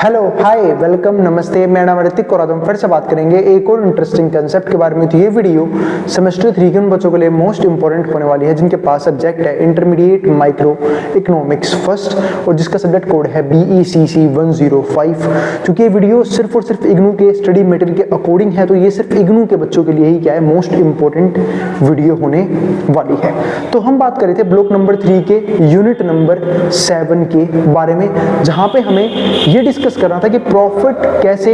Hello hi welcome नमस्ते, मेरा नाम ऋतिक और आज हम फिर से बात करेंगे एक और इंटरेस्टिंग कंसेप्ट के बारे में। तो ये वीडियो सेमेस्टर 3 के उन बच्चों के लिए मोस्ट इंपॉर्टेंट होने वाली है जिनके पास सब्जेक्ट है इंटरमीडिएट माइक्रो इकोनॉमिक्स फर्स्ट और जिसका सब्जेक्ट कोड है BECC 105। क्योंकि ये वीडियो सिर्फ और सिर्फ इग्नू के स्टडी मटेरियल के अकॉर्डिंग है, तो ये सिर्फ इग्नू के बच्चों के लिए ही क्या है मोस्ट इंपॉर्टेंट वीडियो होने वाली है। तो हम बात कर रहे थे ब्लॉक नंबर 3 के यूनिट नंबर 7 के बारे में, जहां पे हमें ये डिस्कस करना था कि प्रॉफिट कैसे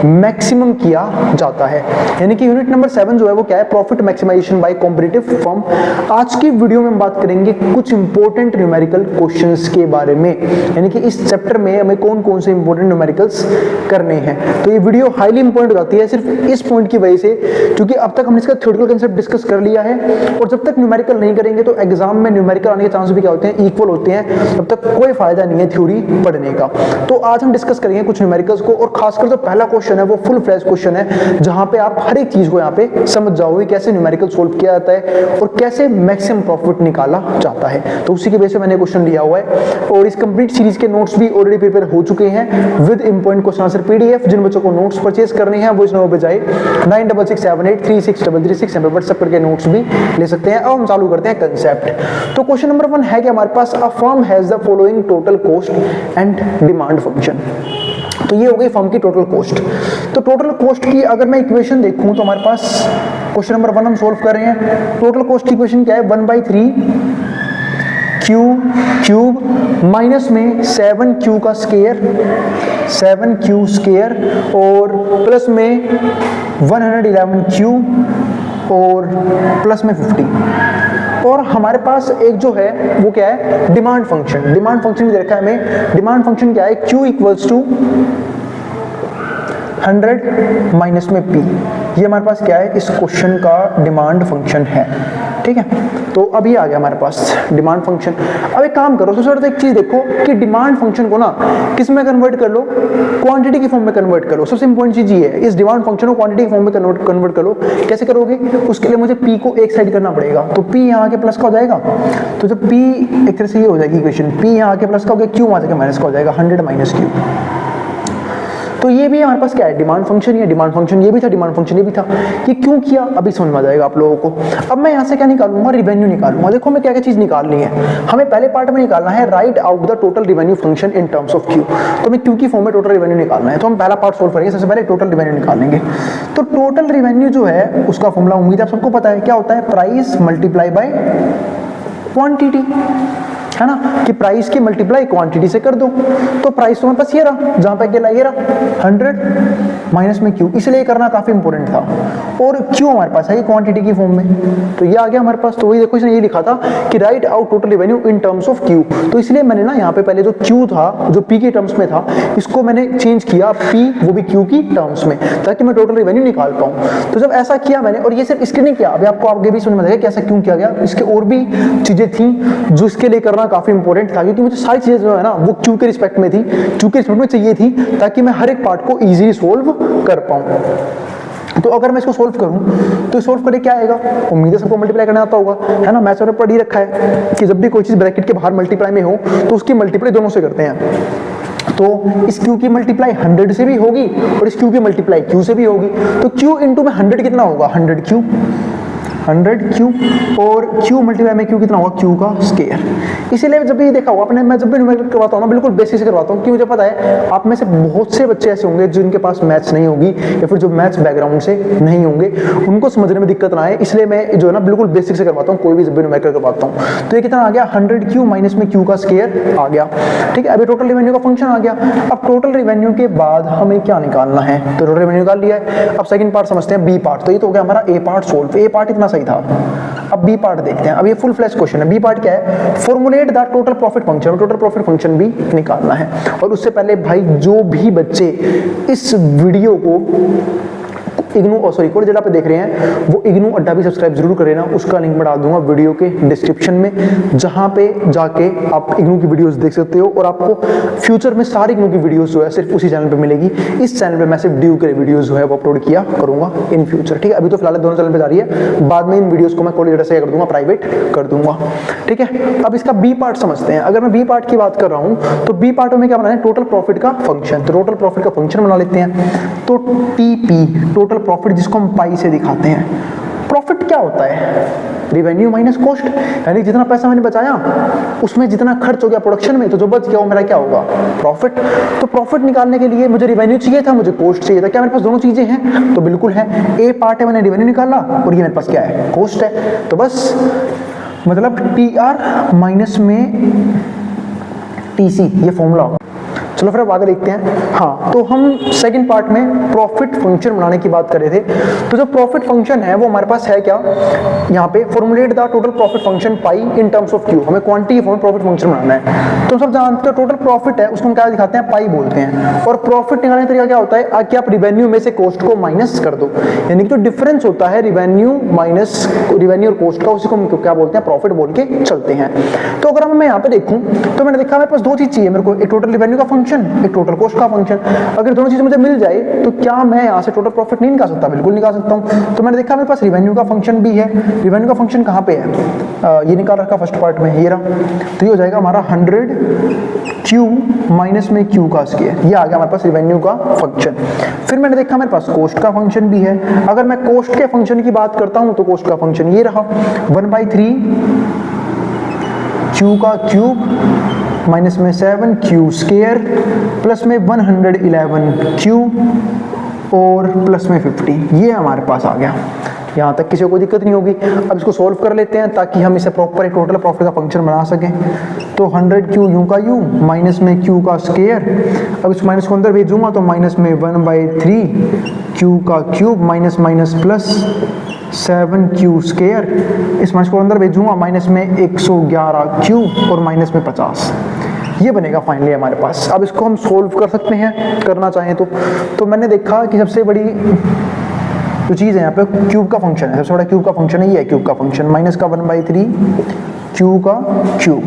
मैक्सिमम किया जाता है। यानी कि यूनिट नंबर 7 जो है वो क्या है, profit maximisation by competitive firm. आज की वीडियो में हम बात करेंगे कुछ इंपॉर्टेंट न्यूमेरिकल क्वेश्चंस के बारे में, यानी कि इस चैप्टर में हमें कौन कौन से इंपॉर्टेंट न्यूमेरिकल्स करने हैं। तो ये वीडियो हाईली इंपॉर्टेंट हो जाती है सिर्फ इस पॉइंट की वजह से, क्योंकि अब तक हमने इसका थ्योरेटिकल कांसेप्ट डिस्कस कर लिया है और जब तक न्यूमेरिकल नहीं करेंगे तो एग्जाम में न्यूमेरिकल आने के चांस भी क्या होते हैं, इक्वल होते हैं। तब तक कोई फायदा नहीं है थ्योरी पढ़ने का। तो आज हम डिस्कस करेंगे कुछ न्यूमेरिकल्स को, और खासकर जो पहला क्वेश्चन है वो फुल फ्लैश क्वेश्चन है, जहां पे आप हर एक चीज को यहाँ पे समझ जाओगे कैसे न्यूमेरिकल सोल्व किया जाता है और कैसे मैक्सिमम प्रॉफिट निकाला जाता है। तो उसी के बेस पे मैंने क्वेश्चन लिया हुआ है और इस कंप्लीट सीरीज के नोट्स भी ऑलरेडी प्रिपेयर हो चुके हैं with important question answer PDF। जिन बच्चों को नोट्स परचेज करने हैं वो इस नंबर पे जाए 9667836336 पे व्हाट्सएप करके नोट्स भी ले सकते हैं। अब हम चालू करते हैं कंसेप्ट। तो क्वेश्चन नंबर 1 है कि हमारे पास a firm has the following total cost and demand function. तो ये हो गई फर्म की टोटल कॉस्ट। तो टोटल कॉस्ट की अगर मैं इक्वेशन देखूं तो हमारे पास क्वेश्चन नंबर 1 हम सोल्व कर रहे हैं। टोटल कॉस्ट की इक्वेशन क्या है, 1/3 Q क्यूब माइनस में 7Q का स्क्वायर 7Q स्क्वायर और प्लस में 111Q और प्लस में 50। और हमारे पास एक जो है वो क्या है, डिमांड फंक्शन। डिमांड फंक्शन दे रखा है हमें। डिमांड फंक्शन क्या है, Q इक्वल्स टू 100 माइनस में P। ये हमारे पास क्या है, इस क्वेश्चन का डिमांड फंक्शन है। ठीक है, तो अभी आ गया हमारे पास डिमांड फंक्शन। अब एक काम करो, सबसे पहले एक चीज देखो कि डिमांड फंक्शन को ना किस में कन्वर्ट कर लो, क्वांटिटी की फॉर्म में कन्वर्ट करो। सबसे इंपॉर्टेंट चीज ये है, इस डिमांड फंक्शन को क्वांटिटी की फॉर्म में कन्वर्ट करो। कैसे करोगे, उसके लिए मुझे P को एक साइड करना पड़ेगा। तो P यहाँ आके प्लस का हो जाएगा, तो जब P एक तरह से ये हो जाएगी इक्वेशन, P यहाँ आके प्लस का हो गया, Q वहां जाके माइनस का हो जाएगा, 100 माइनस Q। तो ये भी हमारे पास क्या है, डिमांड फंक्शन। ये डिमांड फंक्शन ये भी था, डिमांड फंक्शन ये भी था। ये क्यों किया अभी समझ में आ जाएगा आप लोगों को। अब मैं यहाँ से क्या निकालूंगा, रिवेन्यू निकालूंगा। देखो मैं क्या क्या चीज निकालनी है, हमें पहले पार्ट में निकालना है right out the total revenue function in terms of Q। तो मैं Q की फॉर्म में टोटल रिवेन्यू निकालना है, तो हम पहला पार्ट सोल्व करेंगे। सबसे पहले टोटल रिवेन्यू निकालेंगे। तो टोटल रिवेन्यू जो है उसका फॉर्मूला उम्मीद है आप सबको पता है, क्या होता है, प्राइस मल्टीप्लाई बाय क्वांटिटी, है ना, कि प्राइस की मल्टीप्लाई क्वांटिटी से कर दो। तो प्राइस तो हमारे पास ये रहा, जहां पे अकेला ये रहा 100 माइनस में Q, इसलिए करना काफी इंपॉर्टेंट था। और Q हमारे पास है क्वांटिटी की फॉर्म में, तो ये आ गया हमारे पास। तो वही देखो इसने ये लिखा था कि right out total revenue in terms of Q। तो इसलिए मैंने ना यहाँ पे पहले जो Q था जो P के टर्म्स में था, इसको मैंने चेंज किया P वो भी Q की टर्म्स में, ताकि मैं टोटल रिवेन्यू निकाल पाऊँ। तो जब ऐसा किया मैंने, और ये सिर्फ इसके नहीं किया, अभी आपको आगे भी समझ में आएगा कि ऐसा क्यों किया गया। इसके और भी चीजें थी जो इसके लिए करना काफी इंपॉर्टेंट था, क्योंकि मुझे सारी चीजें जो है ना वो Q के रिस्पेक्ट में थी, Q के रिस्पेक्ट में चाहिए थी, ताकि मैं हर एक पार्ट को इजीली सोल्व कर पाऊं। तो अगर मैं इसको सोल्व करूं तो सोल्व करके क्या आएगा, उम्मीद है सबको मल्टीप्लाई करना आता होगा, है ना। मैथ्स में पढ़ ही रखा है कि जब भी कोई चीज ब्रैकेट के बाहर मल्टीप्लाई में हो तो उसकी मल्टीप्लाई दोनों से करते हैं। तो इस Q की मल्टीप्लाई 100 से भी होगी और इस Q की मल्टीप्लाई Q से भी होगी। तो Q इंटू में 100 कितना होगा, 100Q और Q मल्टीप्लाई में Q कितना होगा, Q का स्क्वायर। इसीलिए जब भी देखा होगा आपने, मैं जब भी न्यूमेरिकल करवाता हूँ ना बिल्कुल बेसिक से करवाता हूँ, क्योंकि मुझे पता है आप में से बहुत से बच्चे ऐसे होंगे जिनके पास मैथ्स नहीं होगी या फिर जो मैथ्स बैकग्राउंड से नहीं होंगे, उनको समझने में दिक्कत ना आए, इसलिए मैं जो है ना बिल्कुल बेसिक से करवाता हूँ कोई भी जब भी न्यूमेरिकल करवाता हूँ। तो ये कितना आ गया, 100Q माइनस में Q का स्क्वायर आ गया। ठीक है, अभी टोटल रिवेन्यू का फंक्शन आ गया। अब टोटल रिवेन्यू के बाद हमें क्या निकालना है, तो टोटल रिवेन्यू निकाल लिया है। अब सेकंड पार्ट समझते हैं, बी पार्ट। तो ये तो हो गया हमारा ए पार्ट सोल्व, ए पार्ट इतना सही था। अब बी पार्ट देखते हैं। अब ये फुल फ्लैश क्वेश्चन है। बी पार्ट क्या है, formulate the total profit function. Total profit function भी निकालना है। और उससे पहले भाई जो भी बच्चे इस वीडियो को इग्नू सॉरी कोड जेड आप देख रहे हैं वो इग्नू अड्डा भी सब्सक्राइब जरूर करें ना, उसका लिंक मैं डाल दूंगा वीडियो के डिस्क्रिप्शन में, जहां पे जाके आप इग्नू की वीडियोस देख सकते हो और आपको फ्यूचर में सारी इग्नू की वीडियोस जो है सिर्फ उसी चैनल पे मिलेगी। इस चैनल पे मैं सिर्फ ड्यू के वीडियोस जो है वो अपलोड किया करूंगा इन फ्यूचर, ठीक है। अभी तो फिलहाल दोनों चैनल पे जा रही है, बाद में इन वीडियोस को मैं कॉलेज जेड से कर दूंगा, प्राइवेट कर दूंगा, ठीक है। अब इसका बी पार्ट समझते हैं। अगर मैं बी पार्ट की बात कर रहा हूं तो बी पार्ट में क्या बनाना है, टोटल प्रॉफिट का फंक्शन। तो टोटल प्रॉफिट का फंक्शन बना लेते हैं। तो टीपी टोटल प्रॉफिट, जिसको हम पाई से दिखाते हैं। प्रॉफिट क्या होता है, रिवेन्यू माइनस कॉस्ट, यानी जितना पैसा मैंने बचाया उसमें जितना खर्च हो गया प्रोडक्शन में, तो जो बच गया वो मेरा क्या होगा, प्रॉफिट। तो प्रॉफिट निकालने के लिए मुझे रिवेन्यू चाहिए था, मुझे कॉस्ट चाहिए था। क्या मेरे पास दोनों चीजें हैं? तो बिल्कुल है। ए पार्ट है, मैंने रिवेन्यू निकाला, और ये मेरे पास क्या है, कॉस्ट है। तो बस मतलब टी आर माइनस में टी सी, ये फॉर्मूला होगा। चलो फिर अब आगे देखते हैं। हाँ, तो हम सेकंड पार्ट में प्रॉफिट फंक्शन बनाने की बात कर रहे थे। तो जो प्रॉफिट फंक्शन है वो हमारे पास है क्या, यहाँ पे formulate the total profit function pi in terms of Q. हमें क्वांटिटी फॉर्म प्रॉफिट फंक्शन बनाना है। तो सब जानते हो टोटल प्रॉफिट है उसको हम क्या दिखाते हैं, पाई बोलते हैं। और प्रॉफिट निकालने का तरीका क्या होता है कि आप रिवेन्यू में से कॉस्ट को माइनस कर दो, यानी कि जो डिफरेंस होता है रिवेन्यू माइनस रिवेन्यू और कॉस्ट का, उसी को हम क्या बोलते हैं, प्रॉफिट बोल के चलते हैं। तो अगर मैं यहाँ पे देखूँ तो मैंने देखा मेरे पास दो चीज चाहिए मेरे को, एक टोटल रिवेन्यू का फंक्शन, एक टोटल कॉस्ट का फंक्शन। अगर दोनों चीजें मुझे मिल जाए तो क्या मैं यहाँ से टोटल प्रॉफिट नहीं निकाल सकता? बिल्कुल निकाल सकता हूँ। तो मैंने देखा मेरे पास रिवेन्यू का फंक्शन भी है। रिवेन्यू का फंक्शन कहाँ पे है, ये निकाल रखा फर्स्ट पार्ट में, ये रहा। तो ये हो जाएगा हमारा 100 क्यू माइनस में क्यू का स्क्वायर, ये आ गया हमारे पास रिवेन्यू का फंक्शन। फिर मैंने देखा मेरे पास कॉस्ट का फंक्शन भी है। अगर मैं कॉस्ट के फंक्शन की बात करता हूँ तो कॉस्ट का फंक्शन ये रहा, 1/3 क्यू का क्यूब माइनस में 7 क्यू स्क्वायर प्लस में 111 क्यू और प्लस में 50, ये हमारे पास आ गया। यहाँ तक किसी को कोई दिक्कत नहीं होगी। अब इसको सॉल्व कर लेते हैं ताकि हम इसे प्रॉपर एक टोटल प्रॉफिट का फंक्शन बना सकें। तो 100 क्यू यू का यू माइनस में क्यू का स्क्वायर, अब इस माइनस को अंदर भेजूंगा तो माइनस में 1/3 क्यू का cube minus minus plus 7 Q square, इस माइनस को अंदर भेजूंगा माइनस में 111 क्यू और माइनस में 50, ये बनेगा फाइनली हमारे पास। अब इसको हम सोल्व कर सकते हैं करना चाहें तो मैंने देखा कि सबसे बड़ी जो चीज़ है यहाँ पे क्यूब का फंक्शन है, सबसे बड़ा क्यूब का फंक्शन है, ये है क्यूब का फंक्शन, माइनस का 1/3 क्यू का क्यूब,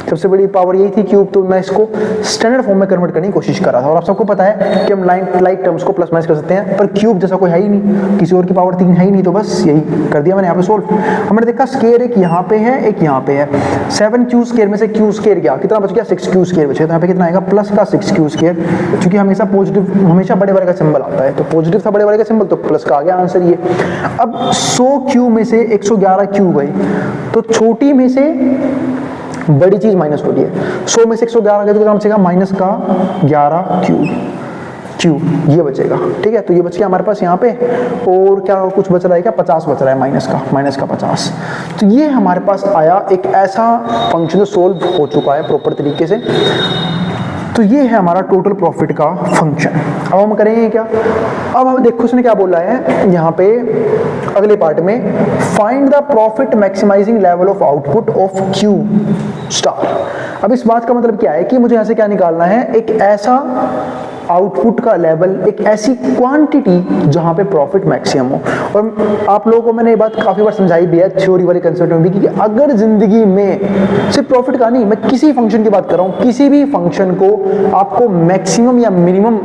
सबसे बड़ी पावर यही थी क्यूब। तो मैं इसको स्टैंडर्ड फॉर्म में कन्वर्ट करने की कोशिश कर रहा था। और आप सबको पता है कि हम लाइक टर्म्स को प्लस माइनस कर सकते हैं, पर क्यूब जैसा कोई है ही नहीं, किसी और की पावर 3 है ही नहीं, तो बस यही कर दिया मैंने यहाँ पे सोल्व। हमने देखा स्क्वायर एक यहाँ पे है एक यहाँ पे है, 7 क्यू स्क्वायर में से क्यू स्क्वायर गया, कितना बच गया, 6 क्यू स्क्वायर बचे। तो यहाँ पे कितना आएगा, प्लस का 6 क्यू स्क्वायर, क्योंकि हमेशा पॉजिटिव हमेशा बड़े वाले का सिंबल आता है, तो पॉजिटिव था बड़े वाले का सिंबल, तो प्लस का आ गया आंसर ये। अब 100 क्यू में से 111 क्यू गए, तो छोटी में से बड़ी चीज माइनस हो रही है। 100 में से 111 गए तो कितना बचेगा, माइनस का 11 क्यू, ये बचेगा, ठीक है। तो ये बच गया हमारे पास यहाँ पे, और क्या कुछ बच रहा है क्या, 50 बच रहा है माइनस का 50। तो ये हमारे पास आया एक ऐसा फंक्शन जो सोल्व हो चुका है प्रॉपर तरीके से। तो ये है हमारा टोटल प्रॉफिट का फंक्शन। अब हम करेंगे क्या, अब हम देखो उसने क्या बोला है यहाँ पे अगले पार्ट में, find the profit maximising level of output of Q star. अब इस बात का मतलब क्या है कि मुझे यहाँ से क्या निकालना है, एक ऐसा आउटपुट का लेवल, एक ऐसी क्वांटिटी जहां पे प्रॉफिट मैक्सिमम हो। और आप लोगों को मैंने ये बात काफी बार समझाई भी है थ्योरी वाले कंसेप्ट में भी, कि अगर जिंदगी में सिर्फ प्रॉफिट का नहीं, मैं किसी फंक्शन की बात कर रहा हूं, किसी भी फंक्शन को आपको मैक्सिमम या मिनिमम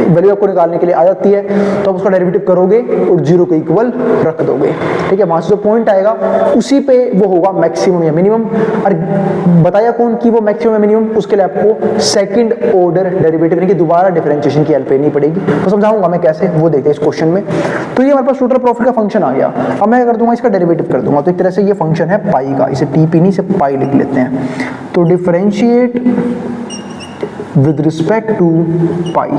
वैल्यू आपको निकालने के लिए आ जाती है, तो आप उसका डेरिवेटिव करोगे और 0 के इक्वल रख दोगे, ठीक है। वहां से जो पॉइंट आएगा उसी पे वो होगा मैक्सिमम या मिनिमम। और बताया कौन कि वो मैक्सिमम या मिनिमम, उसके लिए आपको सेकंड ऑर्डर डेरिवेटिव यानी कि दोबारा डिफरेंशिएशन की हेल्प लेनी पड़ेगी, तो समझाऊंगा मैं कैसे, वो देखते हैं इस क्वेश्चन में। तो ये हमारे पास टोटल प्रॉफिट का फंक्शन आ गया। अब मैं कर दूंगा इसका डेरिवेटिव कर दूंगा, तो एक तरह से ये फंक्शन है पाई का, इसे टीपी नहीं, इसे पाई लिख लेते हैं। तो डिफरेंशिएट विद रिस्पेक्ट टू पाई,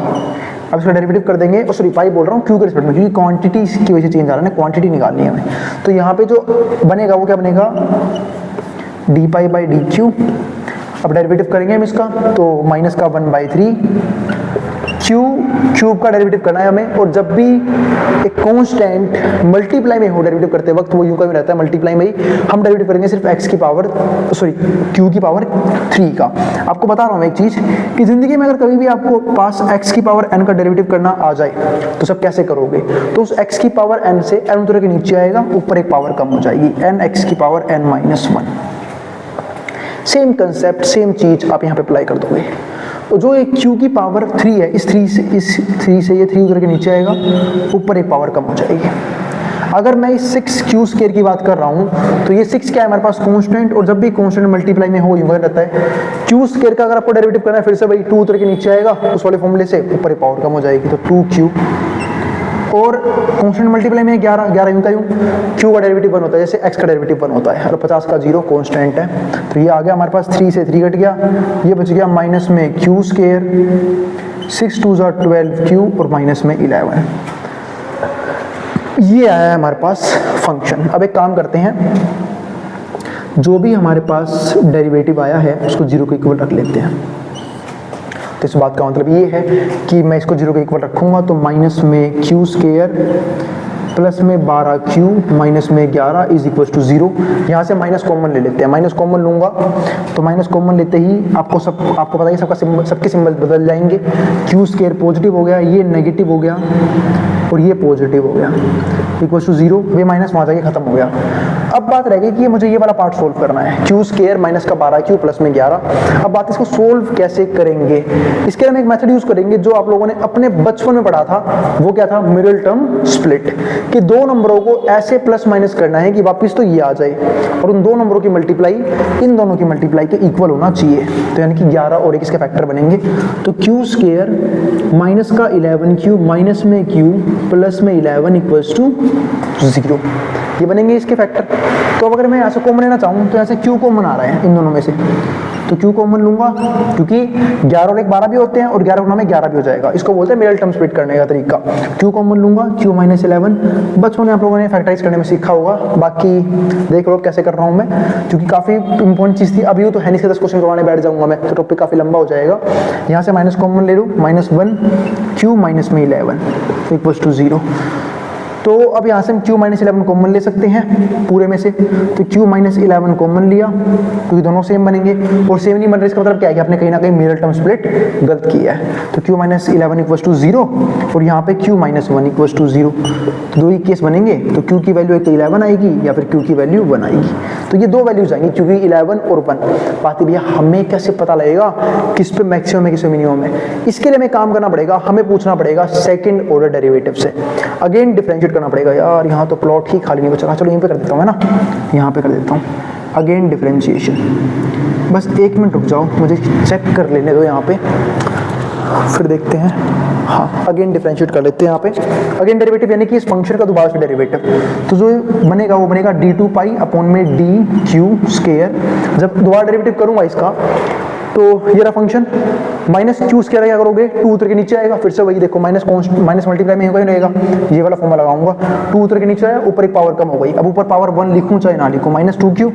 अब इसका डेरिवेटिव कर देंगे, और सॉरी पाई बोल रहा हूँ क्यू के रिस्पेक्ट में, क्योंकि क्वांटिटी की वजह से चेंज आ रहा है, क्वांटिटी निकालनी है हमें। तो यहाँ पे जो बनेगा वो क्या बनेगा, D pi by D Q. अब डेरिवेटिव करेंगे हम इसका, तो माइनस का 1/3 क्यूब का डेरिवेटिव करना है हमें, और जब भी एक कांस्टेंट मल्टीप्लाई में हो डेरिवेटिव करते वक्त वो यू का भी रहता है, मल्टीप्लाई में ही हम डेरिवेटिव करेंगे सिर्फ x की पावर q की पावर 3 का। आपको बता रहा हूँ मैं एक चीज कि जिंदगी में अगर कभी भी आपको पास x की पावर n का डेरिवेटिव करना आ जाए तो सब कैसे करोगे, तो उस x की पावर n से n उतर के नीचे आएगा, ऊपर एक पावर कम हो जाएगी, n x की power n minus 1। Same concept same चीज आप यहाँ पे अप्लाई कर दोगे। तो जो एक q की पावर 3 है, इस 3 से ये 3 उतर के नीचे आएगा, ऊपर एक पावर कम हो जाएगी। अगर मैं इस 6q स्क्वायर की बात कर रहा हूँ तो ये 6 क्या है हमारे पास कांस्टेंट, और जब भी कांस्टेंट मल्टीप्लाई में हो यूं रहता है। q स्क्वायर का अगर आपको डेरिवेटिव करना है फिर से भाई 2 उतर के नीचे आएगा, उस वाले फॉर्मूले से ऊपर एक पावर कम हो जाएगी, तो 2q। और कांस्टेंट मल्टीप्लाई में 11 यूं का यूं, q का डेरिवेटिव 1 होता है जैसे x का डेरिवेटिव 1 होता है, और 50 का 0 कांस्टेंट है, तो ये आ गया हमारे पास 3 से 3 कट गया, ये बच गया माइनस में q स्क्वायर, 6 2 12q और माइनस में 11। ये आया है हमारे पास फंक्शन। अब एक काम करते हैं, जो भी हमारे पास डेरिवेटिव आया है उसको 0 के इक्वल रख लेते हैं। तो इस बात का मतलब ये है कि मैं इसको 0 के इक्वल रखूंगा, तो माइनस में q स्क्वायर प्लस में 12q माइनस में 11 इज इक्वल टू 0। यहाँ से माइनस कॉमन ले लेते हैं, माइनस कॉमन लूंगा तो माइनस कॉमन लेते ही आपको पता है सबके सिंबल बदल जाएंगे। q स्क्वायर पॉजिटिव हो गया, ये नेगेटिव हो गया और ये पॉजिटिव हो गया, इक्वल टू 0, ये माइनस वहाँ जाके खत्म हो गया। अब बात रह गई कि मुझे ये वाला पार्ट सोल्व करना है, q स्क्वायर माइनस का 12q प्लस में 11। अब बात इसको सोल्व कैसे करेंगे, इसके लिए हम एक मेथड यूज करेंगे जो आप लोगों ने अपने बचपन में पढ़ा था। वो क्या था, मिडिल टर्म स्प्लिट, कि दो नंबरों को ऐसे प्लस माइनस करना है कि वापस तो ये आ जाए, और उन दो नंबरों की मल्टीप्लाई इन दोनों की मल्टीप्लाई के इक्वल होना चाहिए। तो यानी कि 11 और 1 इसके फैक्टर बनेंगे, तो q स्क्वायर माइनस का 11q माइनस में q प्लस में 11 इक्वल्स टू 0, ये बनेंगे इसके फैक्टर। तो अगर मैं यहाँ से कॉमन लेना चाहूँ तो यहाँ से q कॉमन आ रहा है इन दोनों में से, तो q कॉमन लूंगा क्योंकि 11 और 1 12 भी होते हैं और 11 गुना में 11 भी हो जाएगा। इसको बोलते हैं मिडिल टर्म स्प्लिट करने का तरीका। q कॉमन लूंगा, q माइनस 11, बचपन में आप लोगों ने फैक्टराइज करने में सीखा होगा, बाकी देख लो कैसे कर रहा हूँ मैं, क्योंकि काफी इंपॉर्टेंट चीज थी। अभी तो है नहीं, 10 क्वेश्चन करवाने बैठ जाऊंगा मैं तो टॉपिक काफी लंबा हो जाएगा। यहाँ से माइनस कॉमन ले लूँ, -1 q माइनस में 11 इक्वल्स टू 0। तो अब यहाँ से हम q माइनस 11 कॉमन ले सकते हैं पूरे में से, तो q माइनस 11 कॉमन लिया क्योंकि दोनों सेम बनेंगे, और सेम नहीं बन रहे इसका मतलब क्या है कि आपने कहीं ना कहीं मिडिल टर्म स्प्लिट गलत किया है। तो q माइनस 11 इक्वल्स टू 0 और यहाँ पे q माइनस 1 इक्वल्स टू 0, तो दो ही केस बनेंगे। तो q की वैल्यू एक तो 11 आएगी या फिर q की वैल्यू 1 आएगी, तो ये दो वैल्यूज आएंगी क्योंकि 11 और 1। बात भैया हमें कैसे पता लगेगा किस पे मैक्सिमम है किस पे मिनिमम है, इसके लिए हमें काम करना पड़ेगा, हमें पूछना पड़ेगा सेकंड ऑर्डर डेरिवेटिव से। अगेन डिफरेंशिएट करना पड़ेगा। यार यहाँ तो प्लॉट ही खाली नहीं बचा, चलो यहीं पे कर देता हूँ, है ना, यहाँ पे कर देता हूँ अगेन डिफरेंशिएशन। बस 1 मिनट रुक जाओ, मुझे चेक कर लेने दो यहाँ पे, फिर देखते हैं। हाँ, अगेन डिफरेंशिएट कर लेते हैं यहाँ पे। अगेन डेरिवेटिव यानी कि इस फंक्शन का दोबारा से डेरिवेटिव, तो जो बनेगा वो बनेगा d2 पाई अपॉन में dq स्क्वायर। जब दोबारा डेरिवेटिव करूंगा इसका तो ये रहा फंक्शन, माइनस q स्क्वायर क्या करोगे, 2 उतर के नीचे आएगा, फिर से वही देखो माइनस मल्टीप्लाई में होगा ही रहेगा, ये वाला फॉर्मूला लगाऊंगा, 2 उतर के नीचे आया, ऊपर एक पावर कम हो गई। अब ऊपर पावर 1 लिखूं चाहे ना लिखूं, -2q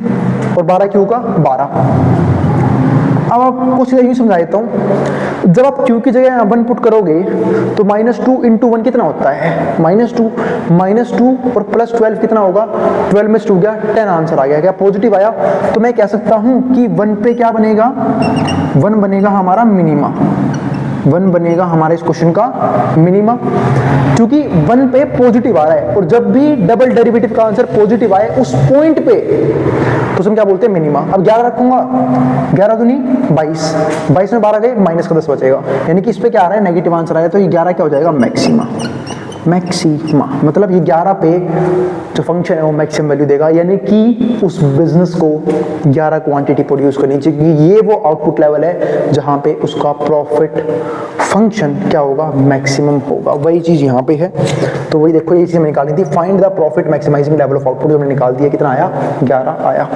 और 12q का 12। अब आपको सीधा यूँ समझा देता हूँ, जब आप q की जगह 1 पुट करोगे तो -2 × 1 कितना होता है, -2 और प्लस 12 कितना होगा, 12 में 2 गया 10 आंसर आ गया, क्या पॉजिटिव आया। तो मैं कह सकता हूँ कि 1 पे क्या बनेगा, 1 बनेगा हमारा मिनिमा, 1 बनेगा हमारे इस क्वेश्चन का मिनिमा, क्योंकि 1 पे पॉजिटिव आ रहा है, और जब भी डबल डेरिवेटिव का आंसर पॉजिटिव आए उस पॉइंट पे तो हम क्या बोलते हैं, मिनिमा। अब 11 रखूंगा, 11 दूनी 22 में 12 गए, माइनस का 10 बचेगा, यानी कि इस पे क्या आ रहा है, नेगेटिव आंसर आया, तो ये 11 क्या हो जाएगा, मैक्सिमा। मतलब ये 11 पे जो फंक्शन है वो मैक्सिमम वैल्यू देगा, यानी कि उस बिजनेस को 11 क्वांटिटी प्रोड्यूस करनी चाहिए, क्योंकि ये वो आउटपुट लेवल है जहां पे उसका प्रॉफिट फंक्शन क्या होगा, मैक्सिमम होगा। वही चीज यहाँ पे है, तो वही देखो ये चीज हमें निकालनी थी, find the profit maximising level of output, हमने निकाल दिया, कितना आया, 11 आया।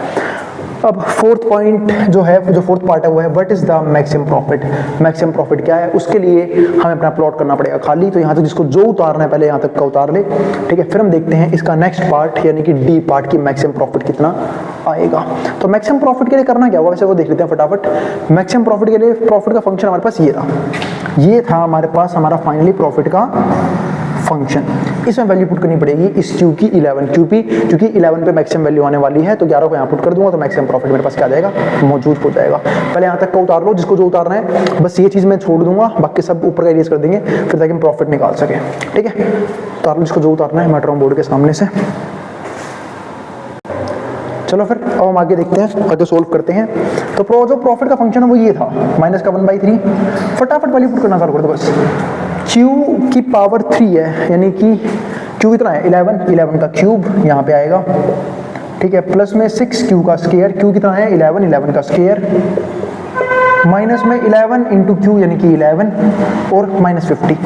अब फोर्थ पॉइंट जो है, जो फोर्थ पार्ट है वो है what is the maximum profit. Maximum profit क्या है, उसके लिए हमें अपना प्लॉट करना पड़ेगा खाली। तो यहाँ तक जिसको जो उतारना है पहले यहाँ तक का उतार ले, ठीक है। फिर हम देखते हैं इसका नेक्स्ट पार्ट यानी कि डी पार्ट की मैक्सिमम प्रॉफिट कितना आएगा। तो मैक्सिमम प्रॉफिट के लिए करना क्या होगा, वैसे वो देख लेते हैं फटाफट। मैक्सिमम प्रॉफिट के लिए प्रॉफिट का फंक्शन हमारे पास ये था हमारे पास हमारा फाइनली प्रॉफिट का फंक्शन। इसमें वैल्यू पुट करनी पड़ेगी इस क्यू की 11, क्योंकि 11 पे मैक्सिमम वैल्यू आने वाली है, तो 11 को यहाँ पुट कर दूंगा तो मैक्सिमम प्रॉफिट मेरे पास क्या आ जाएगा, मौजूद हो जाएगा। पहले यहाँ तक का उतार लो, जिसको जो उतारना है, बस ये चीज़ मैं छोड़ दूंगा, बाकी सब ऊपर का इरेज कर देंगे फिर ताकि हम प्रॉफिट निकाल सके, ठीक है। उतार लो जिसको जो उतारना है, मैं हट रहा हूं बोर्ड के सामने से। चलो फिर अब हम आगे देखते हैं, आगे सोल्व करते हैं। तो जो प्रॉफिट का फंक्शन है वो ये था, माइनस का 1/3। फटाफट वैल्यू पुट करना चालू कर दो बस। q की पावर 3 है, यानी कि q कितना है 11 का क्यूब यहाँ पे आएगा, ठीक है। प्लस में 6q का स्क्वायर, q कितना है 11 का स्क्वायर, माइनस में 11 इंटू क्यू यानी कि 11 और माइनस 50।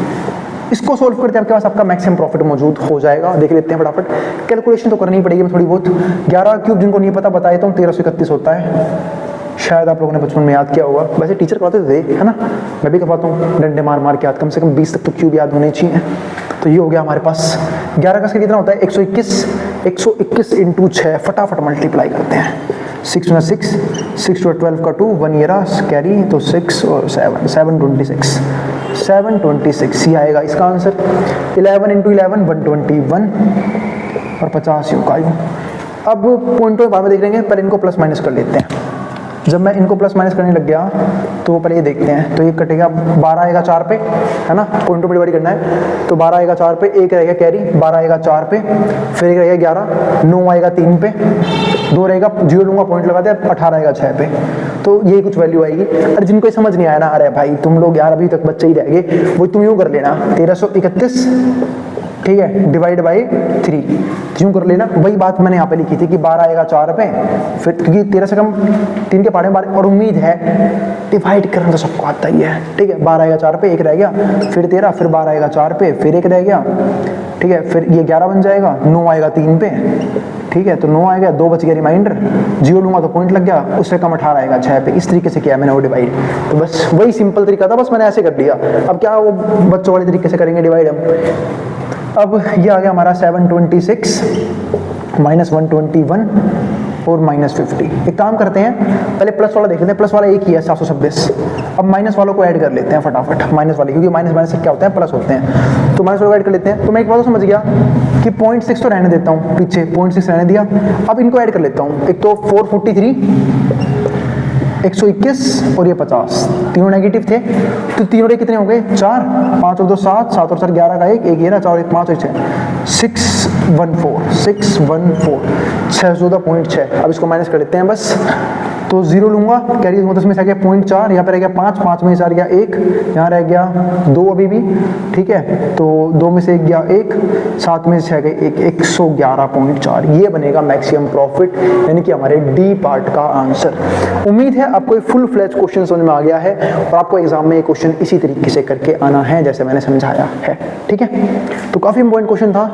इसको सोल्व करते हैं आपके पास आपका मैक्सिमम प्रॉफिट मौजूद हो जाएगा। देख लेते हैं फटाफट, कैलकुलेशन तो करनी पड़ेगी थोड़ी बहुत। 11 क्यूब जिनको नहीं पता बताए तो 1331 होता है, शायद आप लोगों ने बचपन में याद किया होगा, वैसे टीचर करवाते थे है ना, मैं भी करवाता हूँ डंडे मार मार के याद, कम से कम 20 तक तो क्यूब याद होने चाहिए। तो ये हो गया हमारे पास 11 का स्क्वायर कितना होता है 121 इंटू 6, फटाफट मल्टीप्लाई करते हैं। 6 में 6 to 12 का 2, 1 ईयर कैरी, तो 6 और 726 ये आएगा इसका आंसर। 11 इंटू 11 121 और 50 यूँ का यूँ। अब पॉइंटों के बाद में देख लेंगे, पहले इनको प्लस माइनस कर लेते हैं। जब मैं इनको प्लस माइनस करने लग गया तो पहले ये देखते हैं, तो ये कटेगा 12 आएगा 4 पे, है ना, पॉइंटों पर डिवाइड करना है। तो 12 आएगा 4 पे, एक रहेगा कैरी, 12 आएगा 4 पे, फिर एक रहेगा 11, 9 आएगा 3 पे, 2 रहेगा 0 लूँगा पॉइंट लगा दिया, 18 आएगा 6 पे। तो यही कुछ वैल्यू आएगी। अरे जिनको ये समझ नहीं आया ना, अरे भाई तुम लोग यार अभी तक बच्चे ही रह गए, वो तुम यूँ कर लेना 1331, ठीक है, डिवाइड बाई 3 यूँ कर लेना। वही बात मैंने यहाँ पे लिखी थी कि 12 आएगा 4 पे, फिर क्योंकि 13 से कम 3 के पहाड़े 12, और उम्मीद है डिवाइड करना तो सबको आता ही है, ठीक है। 12 आएगा 4 पे, एक रह गया, फिर 13, फिर 12 आएगा 4 पे, फिर एक रह गया, ठीक है, फिर ये 11 बन जाएगा, 9 आएगा 3 पे, ठीक है, तो 9 आएगा, 2 बच गया रिमाइंडर, 0 लूँगा तो पॉइंट लग गया, उससे कम 18 आएगा 6 पे। इस तरीके से किया मैंने वो डिवाइड, तो बस वही सिंपल तरीका था, बस मैंने ऐसे कर दिया। अब क्या वो बच्चों वाले तरीके से करेंगे डिवाइड हम। अब ये आ गया हमारा 726 माइनस 121 और माइनस 50। एक काम करते हैं, पहले प्लस वाला देख लेते हैं, प्लस वाला एक ही है 726। अब माइनस वालों को ऐड कर लेते हैं फटाफट, माइनस वाले, क्योंकि माइनस माइनस से क्या होते हैं प्लस होते हैं, तो माइनस वालों को ऐड कर लेते हैं। तो मैं एक बात तो समझ गया कि 0.6 तो रहने देता हूँ पीछे, 0.6 रहने दिया। अब इनको ऐड कर लेता हूँ, एक तो 443, 121 और ये 50, तीनों नेगेटिव थे, तो तीनों कितने हो गए 4, 5 और 2 7, 7 और 4 11 का एक ये ना 4 और 1 5 और 6 614 614.6। अब इसको माइनस कर लेते हैं बस, तो 0 लूँगा, कैरी दूँगा, तो इसमें से आ गया 0.4, यहाँ पर रह गया 5, 5 में से आ गया 1, यहाँ रह गया 2 अभी भी, ठीक है, तो 2 में से 1 गया 1, 7 में से आ गया 1, 111.4। ये बनेगा मैक्सिमम प्रॉफिट, यानी कि हमारे डी पार्ट का आंसर। उम्मीद है आपको एक फुल फ्लैज क्वेश्चन समझ में आ गया है, और आपको एग्जाम में ये क्वेश्चन इसी तरीके से करके आना है जैसे मैंने समझाया है, ठीक है। तो काफ़ी इंपॉर्टेंट क्वेश्चन था,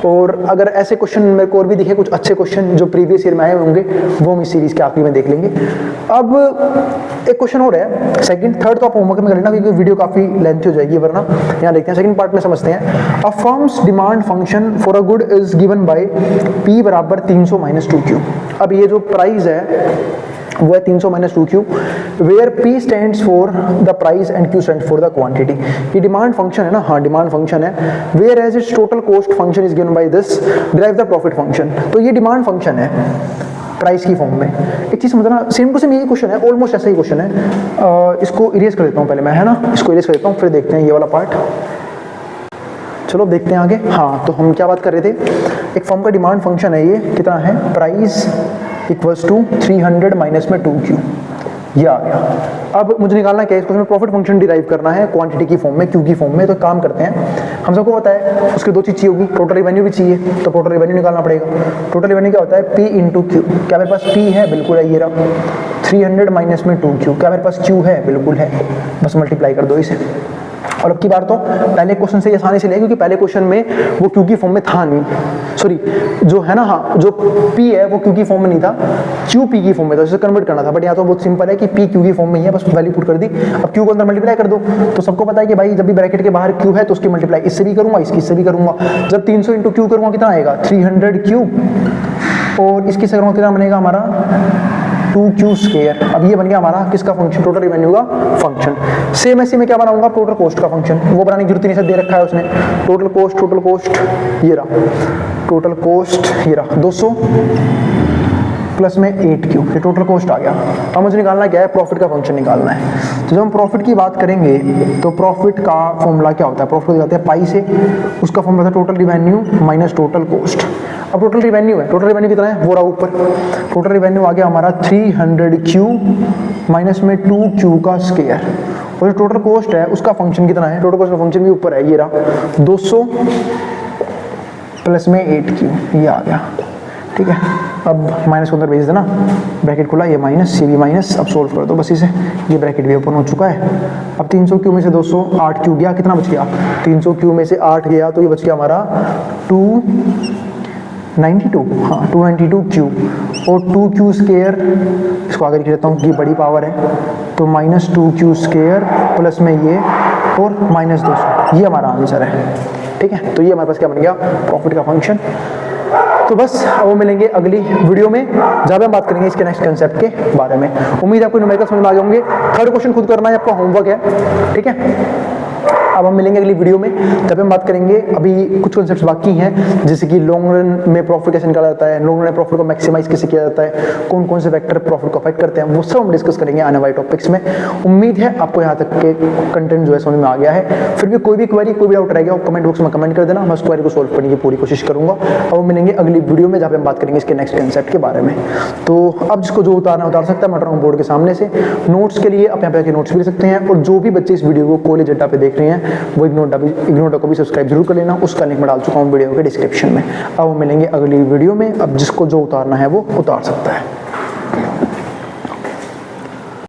और अगर ऐसे क्वेश्चन मेरे को और भी दिखे, कुछ अच्छे क्वेश्चन जो प्रीवियस ईयर में आए होंगे, वो हम इस सीरीज के आखिरी में देख लेंगे। अब एक क्वेश्चन हो रहा है सेकंड, थर्ड तो आप होमवर्क में कर लेना क्योंकि वीडियो काफी लेंथी हो जाएगी वरना। यहाँ देखते हैं सेकंड पार्ट में समझते हैं। A firm's demand function for a good is given by P बराबर 300 माइनस 2Q। अब ये जो प्राइस है वो है 300 minus 2Q, where P stands for the price and Q stand for the quantity. ये डिमांड फंक्शन है ना, हाँ डिमांड फंक्शन है। Whereas its total cost function is given by this derive the profit function. तो ये demand function है price की form में। एक चीज़ समझना, सेम टू सेम यही क्वेश्चन है, ऑलमोस्ट ऐसा ही क्वेश्चन है। इसको इरेज कर देता हूँ पहले मैं, है ना, इसको इरेज कर देता हूँ, फिर देखते हैं ये वाला पार्ट। चलो देखते हैं आगे। हाँ, तो हम क्या बात कर रहे थे, एक फॉर्म का डिमांड फंक्शन है, ये कितना है, प्राइस इक्वल्स टू 300 माइनस में 2Q, ये आ गया। अब मुझे निकालना क्या है, इसको प्रॉफिट फंक्शन डिराइव करना है क्वांटिटी की फॉर्म में, क्यू की फॉर्म में। तो काम करते हैं, हम सबको पता है उसकी दो चीज़ चाहिए होगी, टोटल रेवेन्यू भी चाहिए, तो टोटल रेवेन्यू निकालना पड़ेगा। टोटल रेवेन्यू क्या होता है, P इंटू क्यू। क्या मेरे पास P है, बिल्कुल है, ये रहा 300 माइनस में 2Q। क्या मेरे पास Q है, बिल्कुल है, बस मल्टीप्लाई कर दो इसे। और अब की बार तो पहले क्वेश्चन से आसानी से लिया क्योंकि पहले क्वेश्चन में वो क्यू की फॉर्म में था नहीं, सॉरी जो है ना, हाँ जो पी है वो क्यू की फॉर्म में नहीं था, क्यू पी की फॉर्म में था, उसे कन्वर्ट करना था। बट यहाँ तो बहुत सिंपल है कि पी क्यू की फॉर्म में ही है, बस वैल्यू पुट कर दी। अब क्यू को अंदर मल्टीप्लाई कर दो, तो सबको पता है कि भाई जब भी ब्रैकेट के बाहर क्यू है तो उसकी मल्टीप्लाई इससे भी करूंगा, इससे भी करूंगा। जब 300 इंटू क्यू करूंगा कितना आएगा 300 क्यू, और इसकी से करूंगा कितना बनेगा हमारा 2q स्क्वायर। अब ये बन गया हमारा किसका फंक्शन, टोटल रेवेन्यू का फंक्शन। सेम ऐसे में क्या बनाऊंगा, टोटल कॉस्ट का फंक्शन, वो बनाने की जरूरत नहीं, दे रखा है उसने। टोटल कॉस्ट ये रहा, टोटल कॉस्ट ये रहा 200 प्लस में 8q, ये टोटल कॉस्ट आ गया। अब मुझे निकालना क्या है, प्रॉफिट का फंक्शन निकालना है। तो जब हम प्रॉफिट की बात करेंगे तो प्रॉफिट का फॉर्मूला क्या होता है, प्रॉफिट जाता है पाई से, उसका फॉर्मूला था total revenue minus total cost. अब टोटल रिवेन्यू है, टोटल रिवेन्यू कितना है वो रहा ऊपर, टोटल रिवेन्यू आ गया हमारा 300q माइनस में 2q का स्क्वायर, और जो टोटल कॉस्ट है उसका फंक्शन कितना है, टोटल कॉस्ट का फंक्शन भी ऊपर है, ये रहा 200 प्लस में 8q, ये आ गया। ठीक है, अब माइनस को अंदर भेज देना, ब्रैकेट खुला, ये माइनस, ये भी माइनस। अब सोल्व कर दो बस इसे, ये ब्रैकेट भी ओपन हो चुका है। अब 300q में से 200 8q गया, कितना बच गया 300q में से 8 गया तो ये बच गया हमारा 292, हाँ 292q, और 2q स्क्वायर इसको आगे लिख देता हूँ कि बड़ी पावर है, तो माइनस 2q स्क्वायर प्लस में ये और माइनस 200, ये हमारा आंसर है। ठीक है, तो ये हमारे पास क्या बन गया, प्रॉफिट का फंक्शन। तो बस अब वो मिलेंगे अगली वीडियो में जहाँ पे हम बात करेंगे इसके नेक्स्ट कंसेप्ट के बारे में। उम्मीद है आपको न्यूमेरिकल समझ में आ गए होंगे। थर्ड क्वेश्चन खुद करना है, आपका होमवर्क है। ठीक है, अब हम मिलेंगे अगली वीडियो में जब हम बात करेंगे, अभी कुछ कॉन्सेप्ट्स बाकी हैं जैसे कि लॉन्ग रन में प्रॉफिट कैसे निकाला जाता है, लॉन्ग रन में प्रॉफिट को मैक्सिमाइज कैसे किया जाता है, कौन कौन से वेक्टर प्रॉफिट को अफेक्ट करते हैं, वो सब हम डिस्कस करेंगे आने वाले टॉपिक्स में। उम्मीद है आपको यहाँ तक के कंटेंट जो है समझ में आ गया है। फिर भी कोई भी क्वेरी, कोई भी डाउट रह गया कमेंट बॉक्स में कमेंट कर देना, मैं उस क्वेरी को सोल्व करने की पूरी कोशिश करूंगा। अब हम मिलेंगे अगली वीडियो में जहाँ पे हम बात करेंगे इसके नेक्स्ट कंसेप्ट के बारे में। तो अब जिसको जो उतारना उतार सकता है, मैं उतारूंगा बोर्ड के सामने से। नोट्स के लिए आप यहाँ पे नोट्स भी ले सकते हैं, और जो भी बच्चे इस वीडियो को कॉलेज अड्डा पे देख रहे हैं वो इग्नोर को भी सब्सक्राइब जरूर कर लेना, उसका लिंक मैं डाल चुका हूँ वीडियो के डिस्क्रिप्शन में। अब मिलेंगे अगली वीडियो में, अब जिसको जो उतारना है वो उतार सकता है।